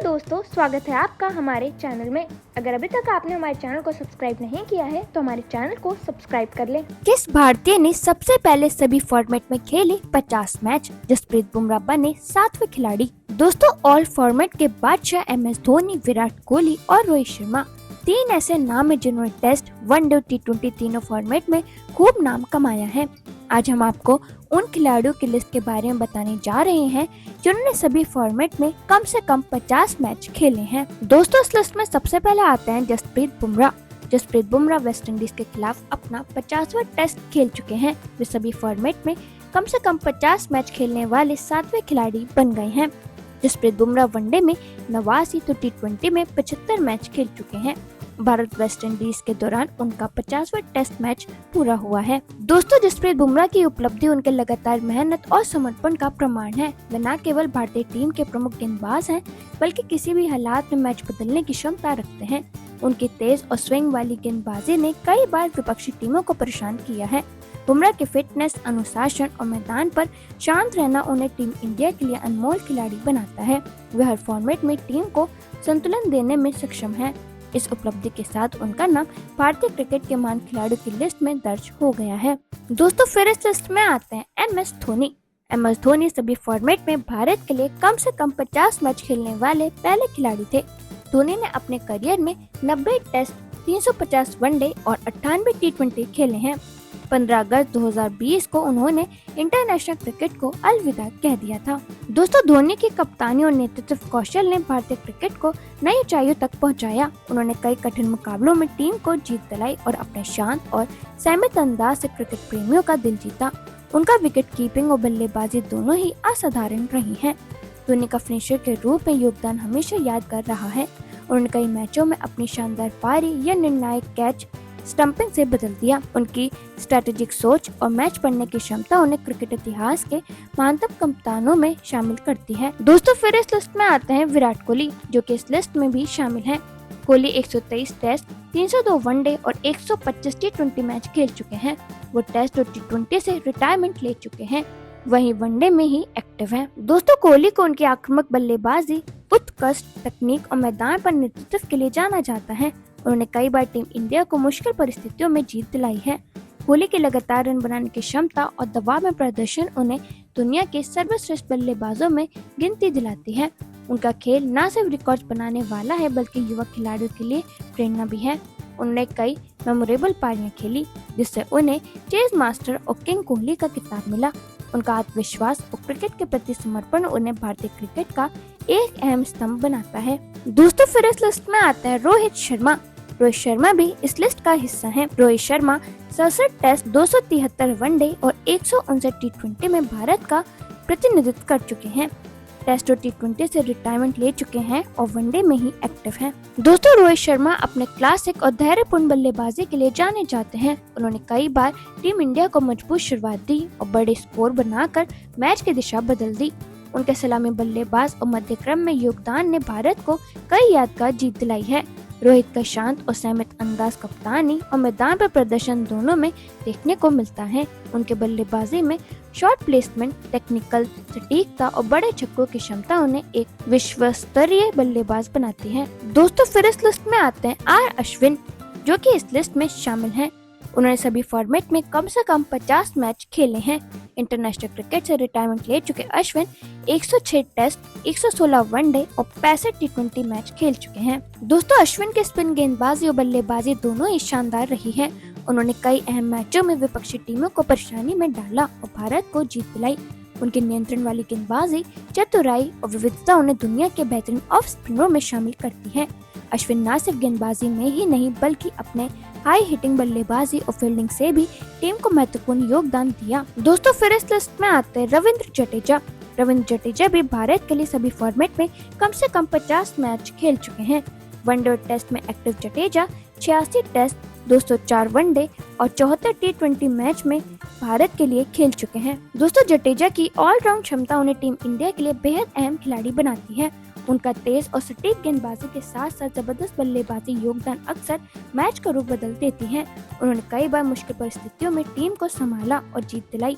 दोस्तों, स्वागत है आपका हमारे चैनल में। अगर अभी तक आपने हमारे चैनल को सब्सक्राइब नहीं किया है तो हमारे चैनल को सब्सक्राइब कर लें। किस भारतीय ने सबसे पहले सभी फॉर्मेट में खेले 50 मैच? जसप्रीत बुमराह बने 7वें खिलाड़ी। दोस्तों, ऑल फॉर्मेट के बादशाह MS धोनी, विराट कोहली और रोहित शर्मा तीन ऐसे नाम हैं जिन्होंने टेस्ट, वनडे और T20 तीनों फॉर्मेट में खूब नाम कमाया है। आज हम आपको उन खिलाड़ियों की लिस्ट के बारे में बताने जा रहे हैं जिन्होंने सभी फॉर्मेट में कम से कम 50 मैच खेले हैं। दोस्तों, इस लिस्ट में सबसे पहले आते हैं जसप्रीत बुमराह। जसप्रीत बुमराह वेस्ट इंडीज के खिलाफ अपना 50वां टेस्ट खेल चुके हैं। वे सभी फॉर्मेट में कम से कम 50 मैच खेलने वाले 7वें खिलाड़ी बन गए हैं। जसप्रीत बुमराह वनडे में 89 तो T20 में 75 मैच खेल चुके हैं। भारत वेस्ट इंडीज के दौरान उनका 50वां टेस्ट मैच पूरा हुआ है। दोस्तों, जसप्रीत बुमराह की उपलब्धि उनके लगातार मेहनत और समर्पण का प्रमाण है। वे न केवल भारतीय टीम के प्रमुख गेंदबाज हैं, बल्कि किसी भी हालात में मैच बदलने की क्षमता रखते हैं। उनकी तेज और स्विंग वाली गेंदबाजी ने कई बार विपक्षी टीमों को परेशान किया है। बुमराह की फिटनेस, अनुशासन और मैदान पर शांत रहना उन्हें टीम इंडिया के लिए अनमोल खिलाड़ी बनाता है। वे हर फॉर्मेट में टीम को संतुलन देने में सक्षम है। इस उपलब्धि के साथ उनका नाम भारतीय क्रिकेट के महान खिलाड़ियों की लिस्ट में दर्ज हो गया है। दोस्तों, फिर इस लिस्ट में आते हैं MS धोनी। MS धोनी सभी फॉर्मेट में भारत के लिए कम से कम 50 मैच खेलने वाले पहले खिलाड़ी थे। धोनी ने अपने करियर में 90 टेस्ट, 350 वनडे और 98 T20 खेले हैं। 15 अगस्त 2020 को उन्होंने इंटरनेशनल क्रिकेट को अलविदा कह दिया था। दोस्तों, धोनी की कप्तानी और नेतृत्व कौशल ने भारतीय क्रिकेट को नई ऊंचाइयों तक पहुंचाया। उन्होंने कई कठिन मुकाबलों में टीम को जीत दिलाई और अपने शांत और संयमित अंदाज से क्रिकेट प्रेमियों का दिल जीता। उनका विकेट कीपिंग और बल्लेबाजी दोनों ही असाधारण रही है। धोनी का फिनिशर के रूप में योगदान हमेशा यादगार रहा है। उन्होंने कई मैचों में अपनी शानदार पारी या निर्णायक कैच स्टंपिंग से बदल दिया। उनकी स्ट्रेटेजिक सोच और मैच पढ़ने की क्षमता उन्हें क्रिकेट इतिहास के महानतम कप्तानों में शामिल करती है। दोस्तों, फिर इस लिस्ट में आते हैं विराट कोहली, जो कि इस लिस्ट में भी शामिल हैं। कोहली 123 टेस्ट, 302 वनडे और 125 T20 मैच खेल चुके हैं। वो टेस्ट और T20 से रिटायरमेंट ले चुके हैं, वहीं वनडे में ही एक्टिव हैं। दोस्तों, कोहली को उनकी आक्रामक बल्लेबाजी, उत्कृष्ट तकनीक और मैदान पर नेतृत्व के लिए जाना जाता है। उन्होंने कई बार टीम इंडिया को मुश्किल परिस्थितियों में जीत दिलाई है। कोहली की लगातार रन बनाने की क्षमता और दबाव में प्रदर्शन उन्हें दुनिया के सर्वश्रेष्ठ बल्लेबाजों में गिनती दिलाती है। उनका खेल न सिर्फ रिकॉर्ड बनाने वाला है, बल्कि युवा खिलाड़ियों के लिए प्रेरणा भी है। उन्होंने कई मेमोरेबल पारियां खेली, जिससे उन्हें चेस मास्टर और किंग कोहली का खिताब मिला। उनका आत्मविश्वास और क्रिकेट के प्रति समर्पण उन्हें भारतीय क्रिकेट का एक अहम स्तंभ बनाता है। दोस्तों, फिर इस लिस्ट में आता है रोहित शर्मा। रोहित शर्मा भी इस लिस्ट का हिस्सा हैं। रोहित शर्मा 67 टेस्ट, 273 वनडे और 159 T20 में भारत का प्रतिनिधित्व कर चुके हैं। टेस्ट और T20 से रिटायरमेंट ले चुके हैं और वनडे में ही एक्टिव हैं। दोस्तों, रोहित शर्मा अपने क्लासिक और धैर्यपूर्ण बल्लेबाजी के लिए जाने जाते हैं। उन्होंने कई बार टीम इंडिया को मजबूत शुरुआत दी और बड़े स्कोर बनाकर मैच की दिशा बदल दी। उनके सलामी बल्लेबाज और मध्य क्रम में योगदान ने भारत को कई यादगार जीत दिलाई है। रोहित का शांत और संयमित अंदाज कप्तानी और मैदान पर प्रदर्शन दोनों में देखने को मिलता है। उनके बल्लेबाजी में शॉट प्लेसमेंट, टेक्निकल सटीकता और बड़े छक्कों की क्षमता उन्हें एक विश्व स्तरीय बल्लेबाज बनाती है। दोस्तों, फिर इस लिस्ट में आते हैं R अश्विन, जो कि इस लिस्ट में शामिल हैं। उन्होंने सभी फॉर्मेट में कम से कम 50 मैच खेले हैं। इंटरनेशनल क्रिकेट से रिटायरमेंट ले चुके अश्विन 106 टेस्ट, 116 वनडे और 65 T20 मैच खेल चुके हैं। दोस्तों, अश्विन के स्पिन गेंदबाजी और बल्लेबाजी दोनों ही शानदार रही है। उन्होंने कई अहम मैचों में विपक्षी टीमों को परेशानी में डाला और भारत को जीत दिलाई। उनकी नियंत्रण वाली गेंदबाजी, चतुराई और विविधता उन्हें दुनिया के बेहतरीन ऑफ स्पिनरों में शामिल करती है। अश्विन न सिर्फ गेंदबाजी में ही नहीं, बल्कि अपने हाई हिटिंग बल्लेबाजी और फील्डिंग से भी टीम को महत्वपूर्ण योगदान दिया। दोस्तों, फिर इस लिस्ट में आते हैं रविंद्र जडेजा। रविंद्र जडेजा भी भारत के लिए सभी फॉर्मेट में कम से कम 50 मैच खेल चुके हैं। वनडे और टेस्ट में एक्टिव जडेजा 86 टेस्ट, 204 वनडे और 74 T20 मैच में भारत के लिए खेल चुके हैं। दोस्तों, जडेजा की ऑलराउंड क्षमता उन्हें टीम इंडिया के लिए बेहद अहम खिलाड़ी बनाती है। उनका तेज और सटीक गेंदबाजी के साथ साथ जबरदस्त बल्लेबाजी योगदान अक्सर मैच का रूप बदल देती है। उन्होंने कई बार मुश्किल परिस्थितियों में टीम को संभाला और जीत दिलाई।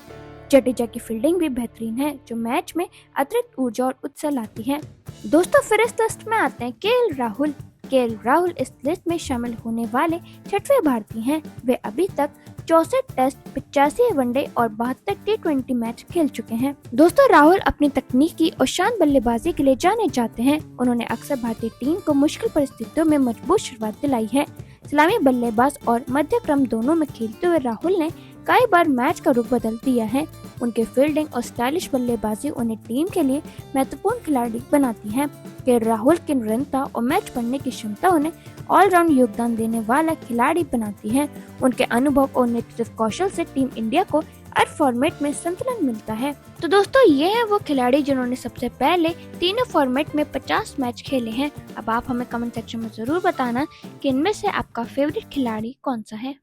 जडेजा की फील्डिंग भी बेहतरीन है, जो मैच में अतिरिक्त ऊर्जा और उत्साह लाती है। दोस्तों फिर इस लिस्ट में आते हैं केएल राहुल। केएल राहुल इस लिस्ट में शामिल होने वाले 6वें भारतीय हैं। वे अभी तक 64 टेस्ट, 85 वनडे और 72 टी20 मैच खेल चुके हैं। दोस्तों राहुल अपनी तकनीकी और शान बल्लेबाजी के लिए जाने जाते हैं। उन्होंने अक्सर भारतीय टीम को मुश्किल परिस्थितियों में मजबूत शुरुआत दिलाई है। सलामी बल्लेबाज और मध्य क्रम दोनों में खेलते हुए राहुल ने कई बार मैच का रुख बदल दिया है। उनके फील्डिंग और स्टाइलिश बल्लेबाजी उन्हें टीम के लिए महत्वपूर्ण खिलाड़ी बनाती है। केएल राहुल की निरंतरता और मैच पढ़ने की क्षमता उन्हें ऑलराउंड योगदान देने वाला खिलाड़ी बनाती है। उनके अनुभव और नेतृत्व कौशल से टीम इंडिया को हर फॉर्मेट में संतुलन मिलता है। तो दोस्तों ये है वो खिलाड़ी जिन्होंने सबसे पहले तीनों फॉर्मेट में 50 मैच खेले हैं। अब आप हमें कमेंट सेक्शन में जरूर बताना कि इनमें से आपका फेवरेट खिलाड़ी कौन सा है।